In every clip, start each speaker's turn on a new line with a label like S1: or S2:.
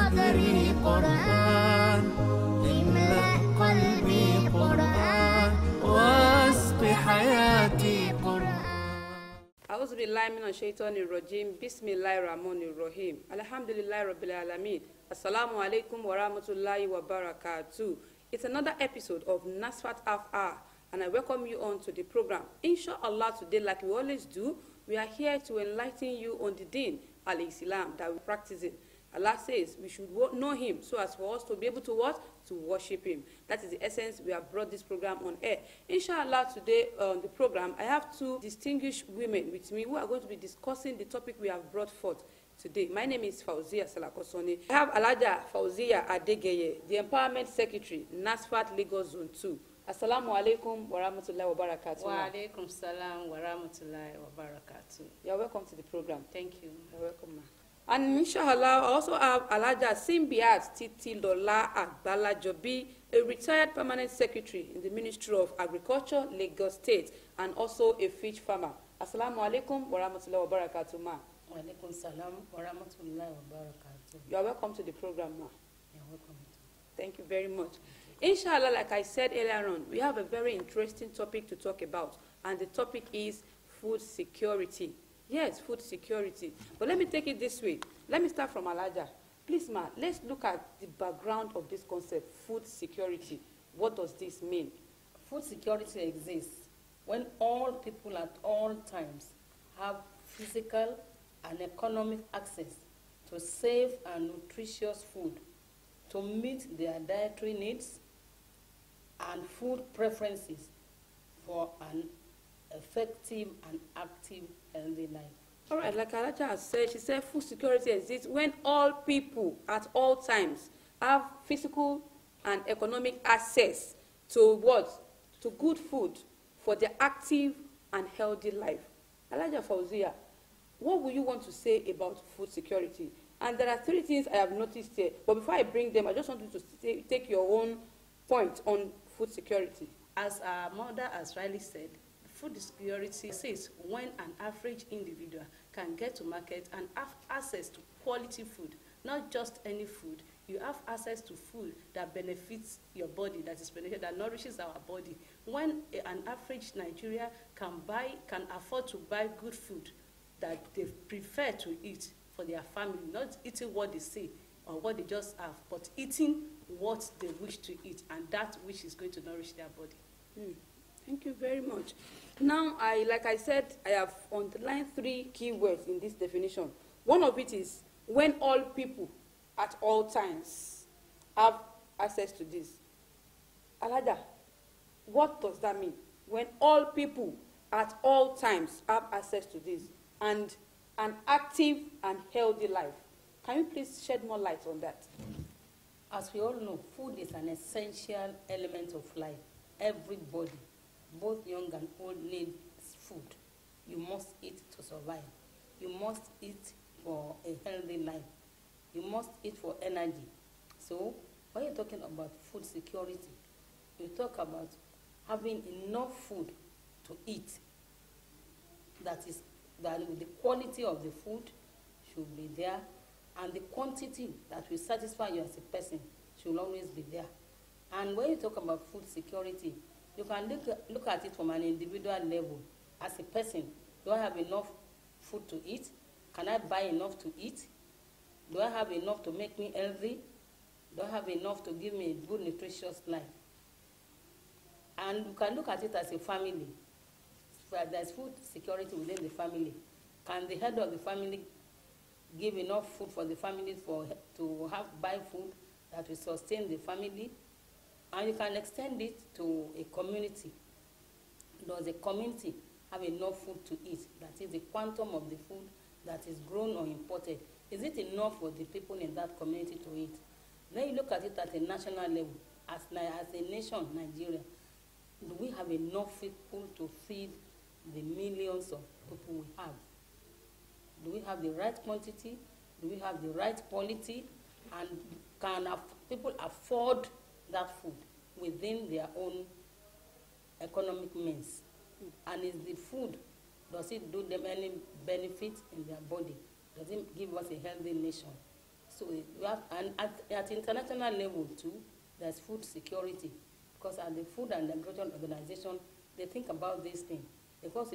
S1: صدري قرآن املأ قلبي قرآن واسق حياتي قرآن.
S2: أعوذ بالله من الشيطان الرجيم. بسم الله الرحمن الرحيم. الحمد لله رب العالمين. Assalamu alaikum wa rahmatullahi wa barakatuh. It's another episode of Nasfat Half Hour, and I welcome you on to the program. Inshallah, today, like we always do, we are here to enlighten you on the deen, al-Islam, that we practice it. Allah says we should know him so as for us to be able to what? To worship him. That is the essence. We have brought this program on air. Inshallah, today on the program, I have two distinguished women with me who are going to be discussing the topic we have brought forth today. My name is Fauzia Salakosone. I have Alaja Fauzia Adegeye, the Empowerment Secretary, Nasfat Lagos Zone 2. Assalamu alaikum wa rahmatullahi wa barakatuh.
S3: Wa alaikum salam wa rahmatullahi wa barakatuh.
S2: You're welcome to the program.
S3: Thank you.
S2: You're welcome, ma'am. And inshallah, I also have Alaja Simbiat Titi Lola Agbalajobi, a retired permanent secretary in the Ministry of Agriculture, Lagos State, and also a fish farmer. Assalamu alaikum wa rahmatullahi wa barakatuh, ma'am.
S3: Wa alaikum salam wa rahmatullahi wa barakatuh.
S2: You are welcome to the program, ma'am.
S3: You're welcome.
S2: Thank you very much. Inshallah, like I said earlier on, we have a very interesting topic to talk about, and the topic is food security. Yes, food security. But let me take it this way. Let me start from Alaja. Please, ma, let's look at the background of this concept, food security. What does this mean?
S3: Food security exists when all people at all times have physical and economic access to safe and nutritious food to meet their dietary needs and food preferences for an effective and active healthy life.
S2: All right, like Alaja has said, she said food security exists when all people at all times have physical and economic access to what? To good food for their active and healthy life. Alaja Fauzia, what would you want to say about food security? And there are three things I have noticed here. But before I bring them, I just want you to take your own point on food security.
S3: As our mother has rightly said, food security says when an average individual can get to market and have access to quality food, not just any food. You have access to food that benefits your body, that nourishes our body. When an average Nigerian can afford to buy good food that they prefer to eat for their family, not eating what they say or what they just have, but eating what they wish to eat and that which is going to nourish their body.
S2: Thank you very much. Now, like I said, I have underlined three keywords in this definition. One of it is when all people at all times have access to this. Alaja, what does that mean? When all people at all times have access to this and an active and healthy life. Can you please shed more light on that?
S3: As we all know, food is an essential element of life. Everybody, both young and old, needs food. You must eat to survive. You must eat for a healthy life. You must eat for energy. So, when you're talking about food security, you talk about having enough food to eat. That the quality of the food should be there, and the quantity that will satisfy you as a person should always be there. And when you talk about food security, you can look at it from an individual level. As a person, do I have enough food to eat? Can I buy enough to eat? Do I have enough to make me healthy? Do I have enough to give me a good, nutritious life? And you can look at it as a family. There's food security within the family. Can the head of the family give enough food for the family to buy food that will sustain the family? And you can extend it to a community. Does a community have enough food to eat? That is the quantum of the food that is grown or imported. Is it enough for the people in that community to eat? Then you look at it at a national level. As a nation, Nigeria, do we have enough people to feed the millions of people we have? Do we have the right quantity? Do we have the right quality? And can people afford that food within their own economic means? And is the food, does it do them any benefit in their body? Does it give us a healthy nation? So we have, and at international level too, there's food security, because at the Food and Agriculture Organization, they think about this thing. Because,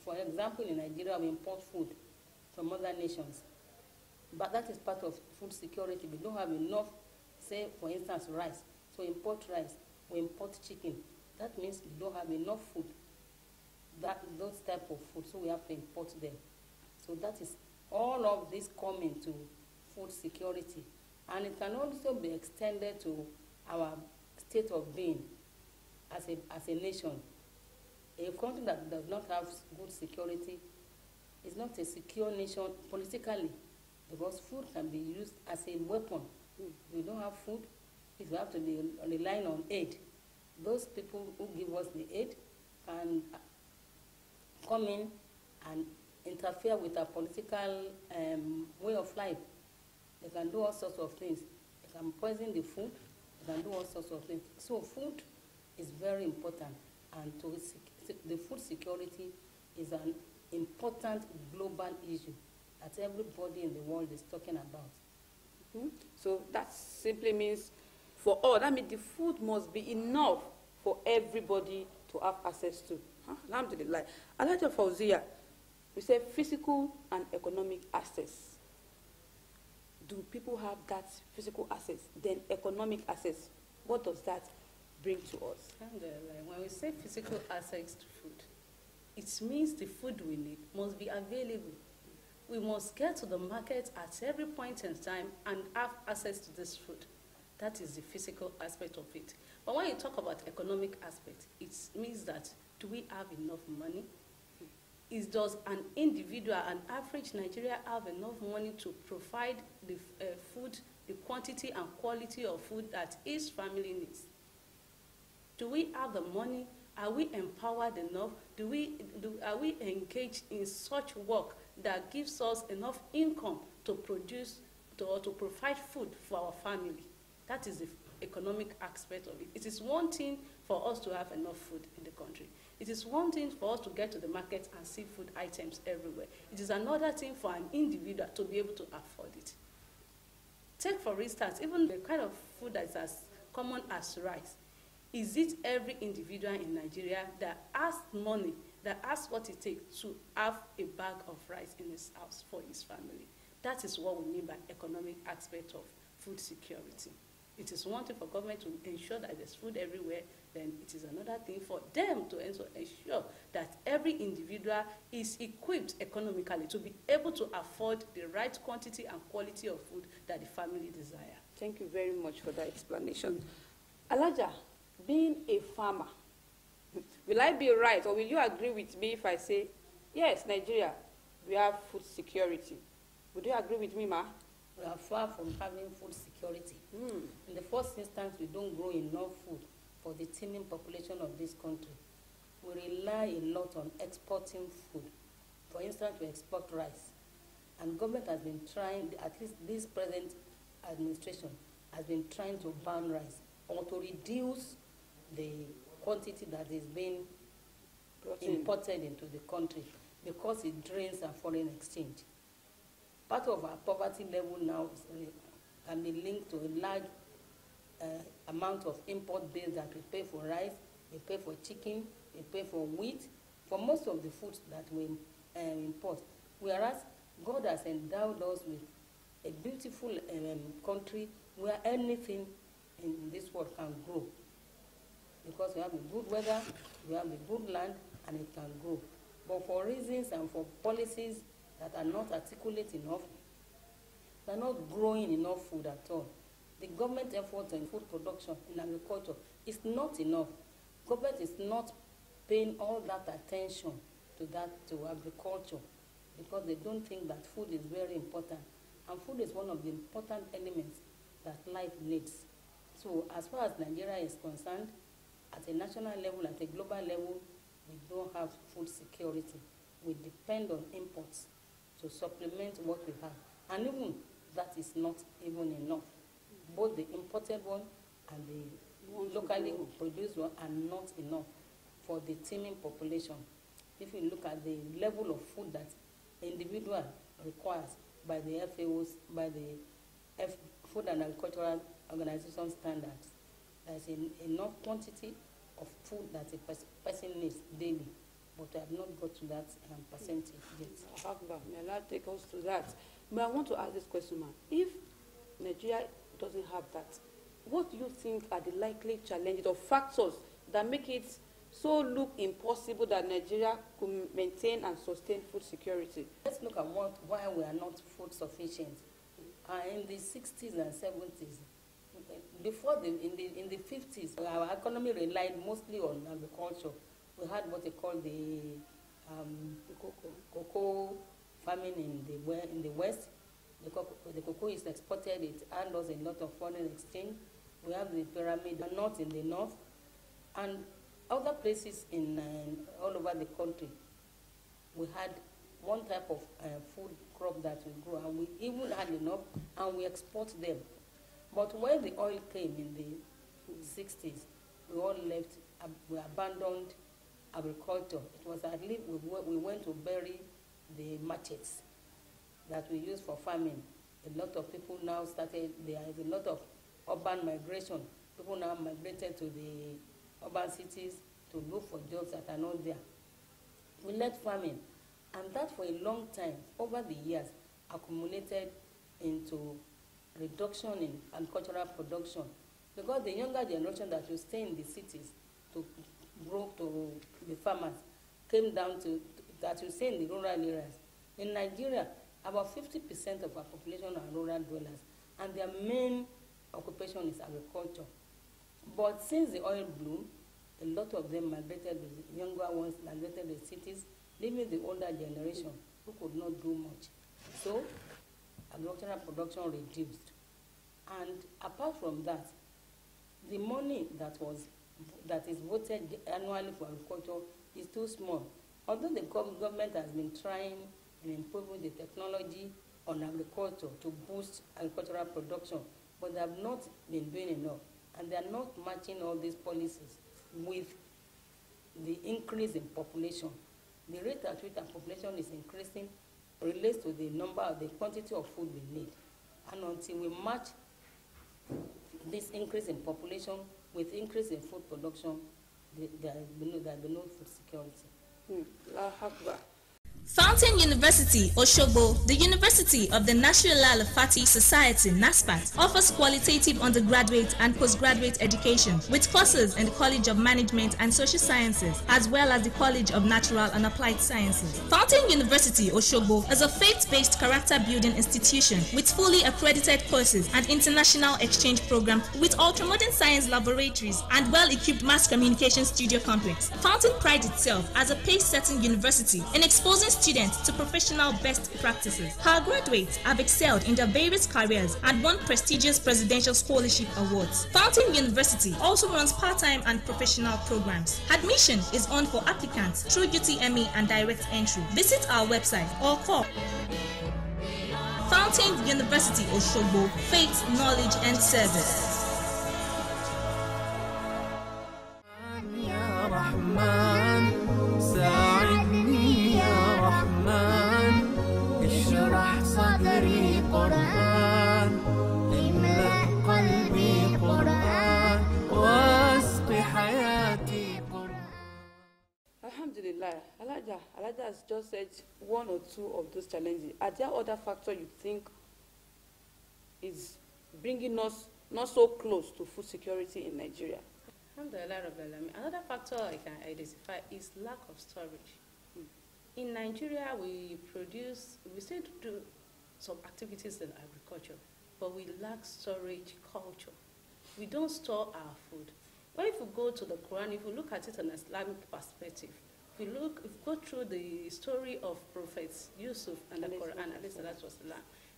S3: for example, in Nigeria, we import food from other nations. But that is part of food security. We don't have enough, say, for instance, rice. So we import rice, we import chicken. That means we don't have enough food, those type of food, so we have to import them. So that is all of this coming to food security. And it can also be extended to our state of being as a nation. A country that does not have good security is not a secure nation politically, because food can be used as a weapon. If we don't have food, if we have to be relying on aid, those people who give us the aid can come in and interfere with our political way of life. They can do all sorts of things. They can poison the food. They can do all sorts of things. So food is very important, and the food security is an important global issue that everybody in the world is talking about.
S2: So that simply means for all, that means the food must be enough for everybody to have access to. Alhamdulillah. Alhaja Fauzia, we say physical and economic access. Do people have that physical access? Then economic access, what does that bring to us?
S3: When we say physical access to food, it means the food we need must be available. We must get to the market at every point in time and have access to this food. That is the physical aspect of it. But when you talk about economic aspect, it means that do we have enough money? Does an individual, an average Nigerian, have enough money to provide the food, the quantity and quality of food that each family needs? Do we have the money? Are we empowered enough? Are we engaged in such work that gives us enough income to produce to provide food for our family? That is the economic aspect of it. It is one thing for us to have enough food in the country. It is one thing for us to get to the market and see food items everywhere. It is another thing for an individual to be able to afford it. Take, for instance, even the kind of food that is as common as rice. Is it every individual in Nigeria that has money, that has what it takes to have a bag of rice in his house for his family? That is what we mean by economic aspect of food security. It is one thing for government to ensure that there's food everywhere, then it is another thing for them to ensure that every individual is equipped economically to be able to afford the right quantity and quality of food that the family desire.
S2: Thank you very much for that explanation. Alaja, being a farmer, will I be right, or will you agree with me if I say, yes, Nigeria, we have food security? Would you agree with me, Ma?
S3: We are far from having food security. In the first instance, we don't grow enough food for the teeming population of this country. We rely a lot on exporting food. For instance, we export rice. And government has been trying, at least this present administration, has been trying to ban rice or to reduce the quantity that is being imported into the country, because it drains our foreign exchange. Part of our poverty level now can be linked to a large amount of import bills that we pay for rice, we pay for chicken, we pay for wheat, for most of the foods that we import. Whereas God has endowed us with a beautiful country where anything in this world can grow. Because we have a good weather, we have a good land, and it can grow. But for reasons and for policies that are not articulate enough, they are not growing enough food at all. The government effort in food production in agriculture is not enough. Government is not paying all that attention to agriculture, because they don't think that food is very important. And food is one of the important elements that life needs. So as far as Nigeria is concerned, at a national level, at a global level, we don't have food security. We depend on imports to supplement what we have. And even that is not even enough. Both the imported one and the locally produced one are not enough for the teeming population. If you look at the level of food that individual requires by the FAOs, by the Food and Agricultural Organization standards. There's enough quantity of food that a person needs daily, but I have not got to that percentage yet.
S2: May Allah take us to that. But I want to ask this question, ma'am. If Nigeria doesn't have that, what do you think are the likely challenges or factors that make it so look impossible that Nigeria could maintain and sustain food security?
S3: Let's look at why we are not food sufficient. In the 60s and 70s, before in the 50s, our economy relied mostly on agriculture. We had what they call the cocoa farming in the West. The cocoa is exported, it earns us a lot of foreign exchange. We have the pyramid not in the north, and other places in all over the country. We had one type of food crop that we grow, and we even had enough, and we export them. But when the oil came in the 60s, we all left, we abandoned agriculture. It was at least we went to bury the machetes that we use for farming. A lot of people now started, there is a lot of urban migration. People now migrated to the urban cities to look for jobs that are not there. We left farming, and that for a long time, over the years, accumulated into reduction in agricultural production, because the younger generation that will stay in the cities to grow to be farmers came down to that will stay in the rural areas. In Nigeria, about 50% of our population are rural dwellers, and their main occupation is agriculture. But since the oil boom, a lot of them migrated, the younger ones migrated to the cities, leaving the older generation who could not do much. So agricultural production reduced. And apart from that, the money that is voted annually for agriculture is too small. Although the government has been trying and improving the technology on agriculture to boost agricultural production, but they have not been doing enough. And they are not matching all these policies with the increase in population. The rate at which our population is increasing relates to the quantity of food we need. And until we match this increase in population with increase in food production, there will be no food security.
S4: Fountain University, Osogbo, the University of the National Al-Fati Society, Nasfat, offers qualitative undergraduate and postgraduate education with courses in the College of Management and Social Sciences, as well as the College of Natural and Applied Sciences. Fountain University, Osogbo, is a faith-based character-building institution with fully accredited courses and international exchange program with ultramodern science laboratories and well-equipped mass communication studio complex. Fountain prides itself as a pace-setting university in exposing students to professional best practices. Her graduates have excelled in their various careers and won prestigious presidential scholarship awards. Fountain University also runs part-time and professional programs. Admission is on for applicants through UTME and direct entry. Visit our website or call. Fountain University, Osogbo, faith, knowledge, and service.
S1: صدري قرآن املأ قلبي قرآن واسق حياتي قرآن.
S2: Alhamdulillah, Alaja has just said one or two of those challenges. Are there other factors you think is bringing us not so close to food security in Nigeria?
S3: Alhamdulillah, another factor I can identify is lack of storage. In Nigeria, we still do some activities in agriculture, but we lack storage culture. We don't store our food. But if you go to the Quran, if you look at it in an Islamic perspective, if you go through the story of prophets Yusuf and the Quran,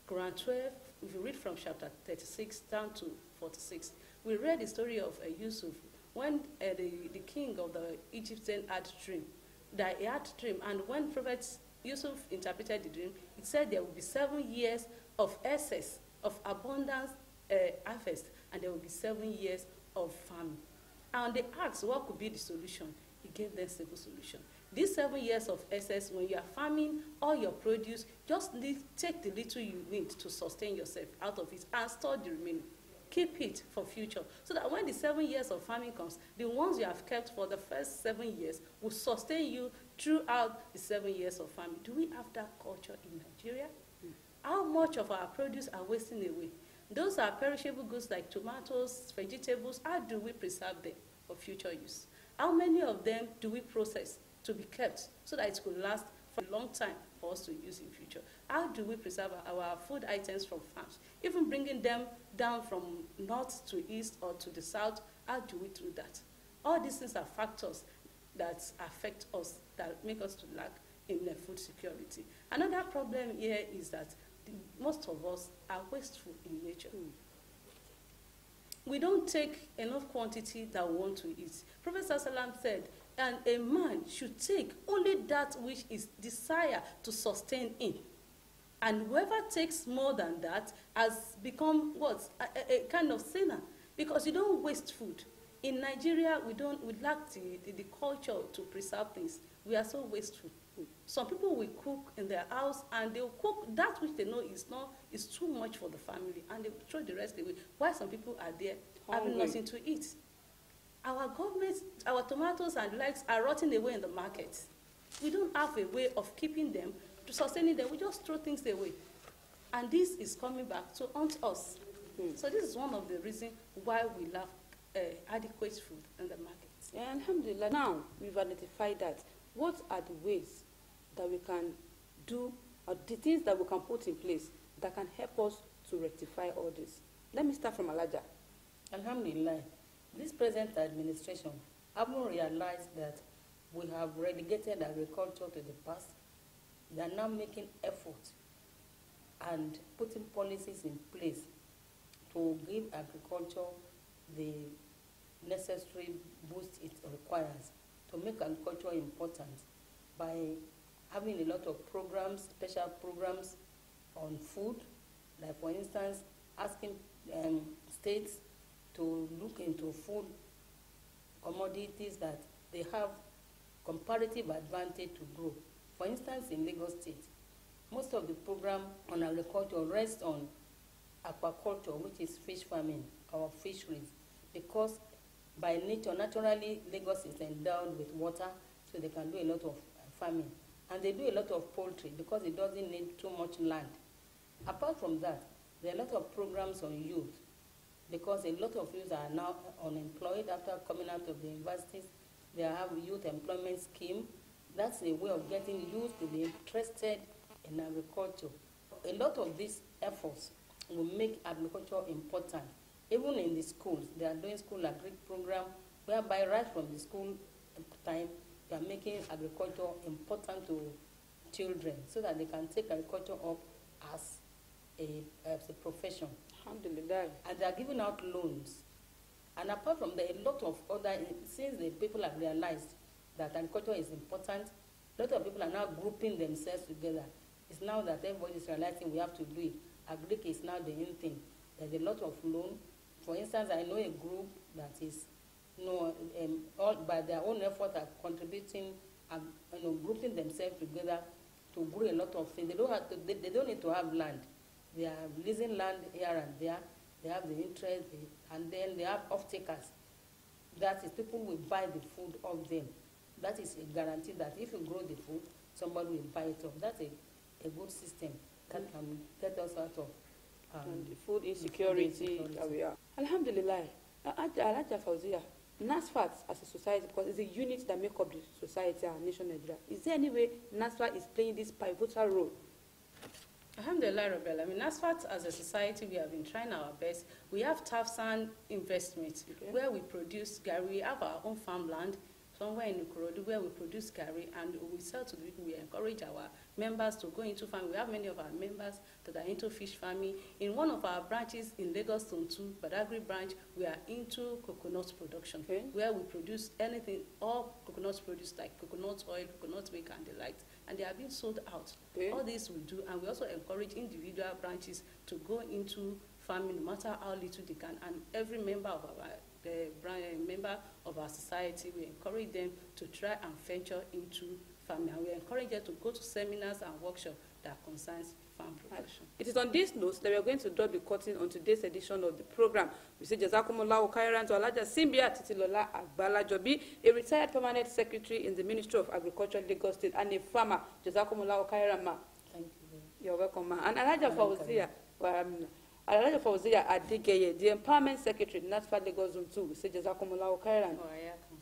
S3: Quran 12, if you read from chapter 36 down to 46, we read the story of Yusuf when the king of the Egyptian had a dream. That he had a dream, and when Prophet Yusuf interpreted the dream, it said there will be 7 years of excess, of abundance harvest, and there will be 7 years of famine. And they asked what could be the solution. He gave them a simple solution. These 7 years of excess, when you are farming all your produce, just take the little you need to sustain yourself out of it and store the remaining. Keep it for future, so that when the 7 years of farming comes, the ones you have kept for the first 7 years will sustain you throughout the 7 years of farming. Do we have that culture in Nigeria? How much of our produce are wasting away? Those are perishable goods like tomatoes, vegetables. How do we preserve them for future use? How many of them do we process to be kept so that it could last for a long time for us to use in future? How do we preserve our food items from farms? Even bringing them down from north to east or to the south, how do we do that? All these things are factors that affect us, that make us to lack in the food security. Another problem here is that most of us are wasteful in nature. We don't take enough quantity that we want to eat. Prophet Sallam said, and a man should take only that which is desire to sustain him. And whoever takes more than that has become what? A kind of sinner. Because you don't waste food. In Nigeria, we lack the culture to preserve things. We are so wasteful. Some people will cook in their house and they'll cook that which they know is too much for the family, and they throw the rest away. While some people are there having nothing to eat. Our government, our tomatoes and likes are rotting away in the market. We don't have a way of keeping them, to sustaining them. We just throw things away. And this is coming back to haunt us. So this is one of the reasons why we lack adequate food in the market.
S2: Yeah, alhamdulillah. Now we've identified that. What are the ways that we can do, or the things that we can put in place that can help us to rectify all this? Let me start from Alaja.
S3: Alhamdulillah, this present administration haven't realized that we have relegated agriculture to the past. They are now making effort and putting policies in place to give agriculture the necessary boost it requires, to make agriculture important by having a lot of programs, special programs on food, like for instance, asking states to look into food commodities that they have comparative advantage to grow. For instance, in Lagos State, most of the program on agriculture rests on aquaculture, which is fish farming or fisheries, because by nature, naturally, Lagos is endowed with water, so they can do a lot of farming. And they do a lot of poultry because it doesn't need too much land. Apart from that, there are a lot of programs on youth, because a lot of youth are now unemployed after coming out of the universities. They have youth employment scheme. That's a way of getting youth to be interested in agriculture. A lot of these efforts will make agriculture important. Even in the schools, they are doing school agri program, whereby right from the school time, they are making agriculture important to children so that they can take agriculture up as a profession.
S2: Alhamdulillah.
S3: And they are giving out loans. And apart from that, a lot of other, since the people have realized that agriculture is important, a lot of people are now grouping themselves together. It's now that everybody is realizing we have to do it. Agric is now the in thing. There's a lot of loan. For instance, I know a group that is, all by their own effort are contributing, grouping themselves together to grow a lot of things. They don't have to, they don't need to have land. They are leasing land here and there. They have the interest, and then they have off-takers. That is, people will buy the food of them. That is a guarantee that if you grow the food, somebody will buy it up. That's a good system that can get us out of
S2: the food insecurity that we are. Alhamdulillah. Alaja Fauzia, Nasfat as a society, because it's a unit that makes up the society, our nation, Nigeria. Is there any way Nasfat is playing this pivotal role?
S3: Alhamdulillah, Rabbi. I mean, Nasfat as a society, we have been trying our best. We have Tafsan investment, where we produce gari. We have our own farmland somewhere in Ikorodu where we produce gari and we sell to the people. We encourage our members to go into farming. We have many of our members that are into fish farming. In one of our branches in Lagos Zone 2, Badagry branch, we are into coconut production, where we produce anything, all coconuts produced like coconut oil, coconut milk, and the likes, and they are being sold out. All this we do, and we also encourage individual branches to go into farming, no matter how little they can, and every member of our member of our society, we encourage them to try and venture into farming, and we encourage them to go to seminars and workshops that concerns farm production.
S2: It is on these notes that we are going to draw the curtain on today's edition of the program. We say Jazakumullahu Khairan to Alaja Simbia Titilola Agbalajobi, a retired permanent secretary in the Ministry of Agriculture, Lagos State, and a farmer. Jazakumullahu Khairan, ma.
S3: Thank you.
S2: You're welcome, ma. And Alaja Fauzia Adigeye, the Empowerment Secretary, Nasfat Lagos Zone 2, we say Jazakumullahu Khairan.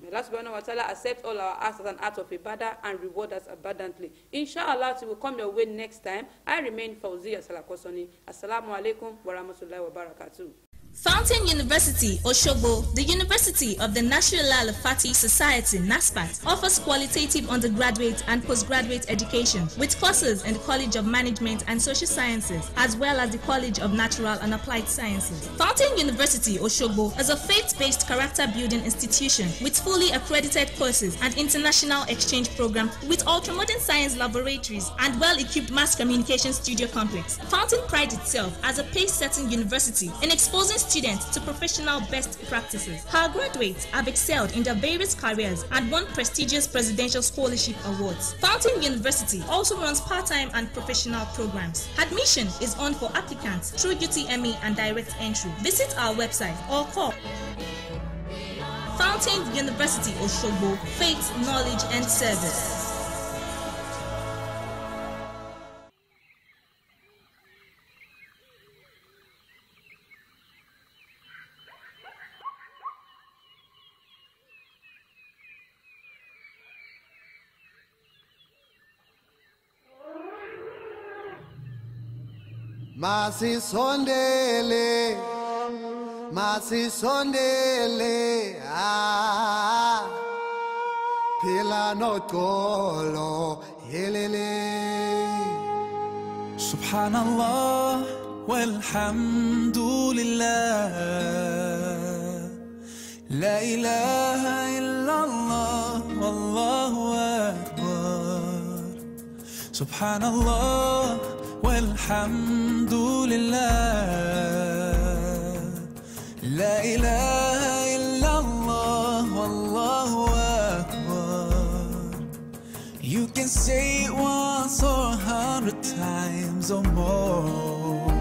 S2: May Allah subhanahu wa ta'ala accept all our acts as an act of ibadah and reward us abundantly. Inshallah, we will come your way next time. I remain Fauzia Salakosoni. Assalamu alaikum wa rahmatullahi wa barakatuh.
S4: Fountain University, Oshogbo, the University of the National Al-Fati Society, Nasfat, offers qualitative undergraduate and postgraduate education with courses in the College of Management and Social Sciences, as well as the College of Natural and Applied Sciences. Fountain University, Oshogbo, is a faith-based character-building institution with fully accredited courses and international exchange program with ultra-modern science laboratories and well-equipped mass communication studio complex. Fountain prides itself as a pace-setting university in exposing students to professional best practices. Her graduates have excelled in their various careers and won prestigious presidential scholarship awards. Fountain University also runs part-time and professional programs. Admission is on for applicants through UTME and direct entry. Visit our website or call. Fountain University Oshogbo, faith, knowledge and service.
S1: Masisondele, masisondele, phila noxolo yelele.
S5: Subhanallah walhamdulillah, la ilaha illallah wallahu akbar. Subhanallah walhamdulillah, la ilaha illallah wallahu akbar. You can say it once or 100 times or more.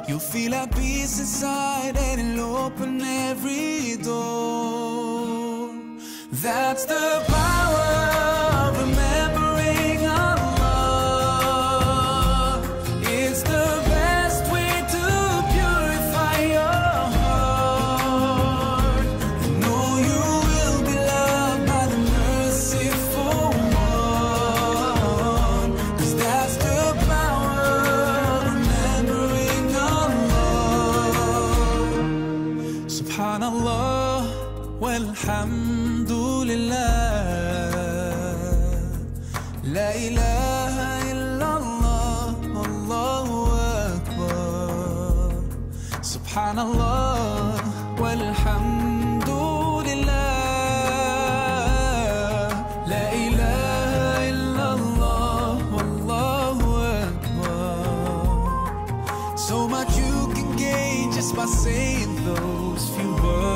S5: You'll feel a peace inside and it'll open every door. That's the power of remembering Allah. It's the best way to purify your heart. And know you will be loved by the merciful one. 'Cause that's the power of remembering Allah. Subhanallah walhamdulillah, la ilaha illallah wallahu akbar. Subhanallah walhamdulillah, la ilaha illallah wallahu akbar. So much you can gain just by saying those few words.